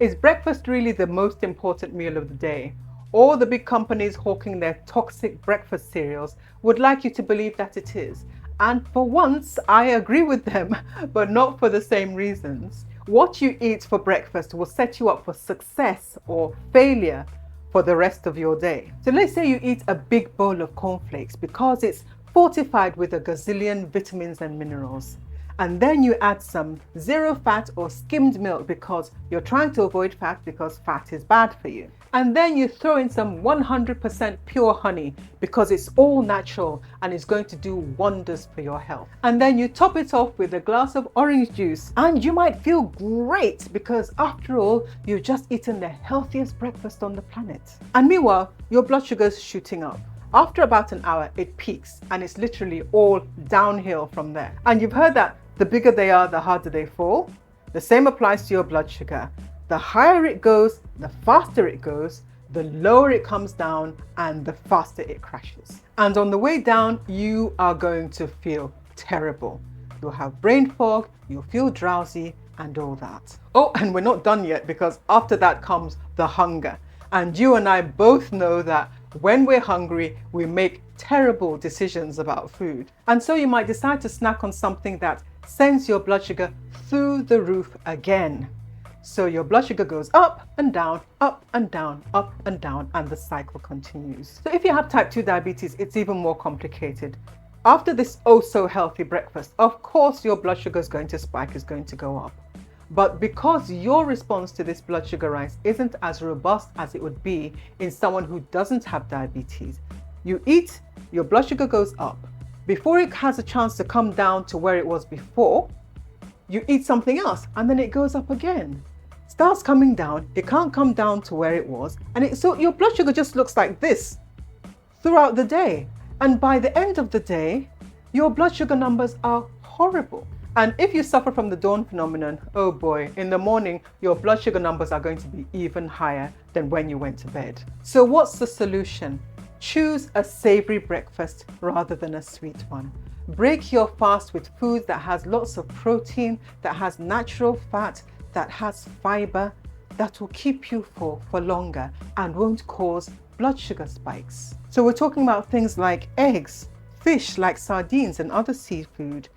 Is breakfast really the most important meal of the day? All the big companies hawking their toxic breakfast cereals would like you to believe that it is. And for once, I agree with them, but not for the same reasons. What you eat for breakfast will set you up for success or failure for the rest of your day. So let's say you eat a big bowl of cornflakes because it's fortified with a gazillion vitamins and minerals. And then you add some zero fat or skimmed milk because you're trying to avoid fat because fat is bad for you. And then you throw in some 100% pure honey because it's all natural and is going to do wonders for your health. And then you top it off with a glass of orange juice and you might feel great because after all, you've just eaten the healthiest breakfast on the planet. And meanwhile, your blood sugar's shooting up. After about an hour, it peaks and it's literally all downhill from there. And you've heard that the bigger they are, the harder they fall. The same applies to your blood sugar. The higher it goes, the faster it goes, the lower it comes down, and the faster it crashes. And on the way down, you are going to feel terrible. You'll have brain fog, you'll feel drowsy, and all that. Oh, and we're not done yet because after that comes the hunger. And you and I both know that when we're hungry, we make terrible decisions about food. And so you might decide to snack on something that sends your blood sugar through the roof again. So your blood sugar goes up and down, up and down, up and down, and the cycle continues. So if you have type 2 diabetes, it's even more complicated. After this oh so healthy breakfast, of course your blood sugar is going to spike, is going to go up. But because your response to this blood sugar rise isn't as robust as it would be in someone who doesn't have diabetes, you eat, your blood sugar goes up. Before it has a chance to come down to where it was before, you eat something else and then it goes up again. Starts coming down, it can't come down to where it was, and so your blood sugar just looks like this throughout the day. And by the end of the day, your blood sugar numbers are horrible. And if you suffer from the dawn phenomenon, oh boy, in the morning, your blood sugar numbers are going to be even higher than when you went to bed. So what's the solution? Choose a savory breakfast rather than a sweet one. Break your fast with food that has lots of protein, that has natural fat, that has fiber, that will keep you full for longer and won't cause blood sugar spikes. So we're talking about things like eggs, fish like sardines and other seafood,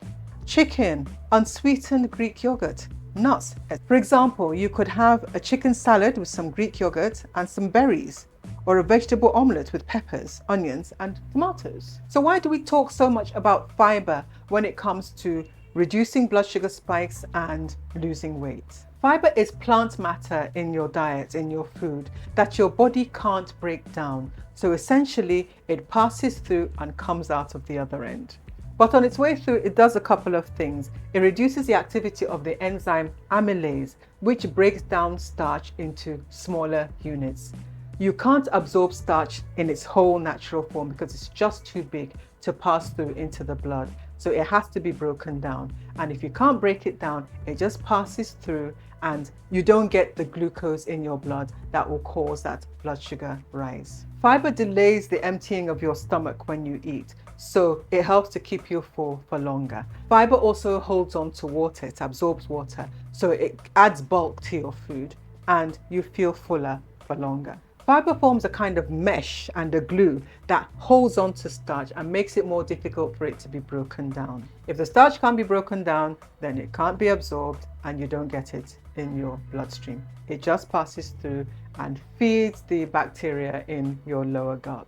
chicken, unsweetened Greek yogurt, nuts. For example, you could have a chicken salad with some Greek yogurt and some berries, or a vegetable omelette with peppers, onions, and tomatoes. So why do we talk so much about fiber when it comes to reducing blood sugar spikes and losing weight? Fiber is plant matter in your diet, in your food, that your body can't break down. So essentially, it passes through and comes out of the other end. But on its way through, it does a couple of things. It reduces the activity of the enzyme amylase, which breaks down starch into smaller units. You can't absorb starch in its whole natural form because it's just too big to pass through into the blood. So it has to be broken down. And if you can't break it down, it just passes through and you don't get the glucose in your blood that will cause that blood sugar rise. Fiber delays the emptying of your stomach when you eat, so it helps to keep you full for longer. Fiber also holds on to water, it absorbs water, so it adds bulk to your food and you feel fuller for longer. Fiber forms a kind of mesh and a glue that holds on to starch and makes it more difficult for it to be broken down. If the starch can't be broken down, then it can't be absorbed and you don't get it in your bloodstream. It just passes through and feeds the bacteria in your lower gut.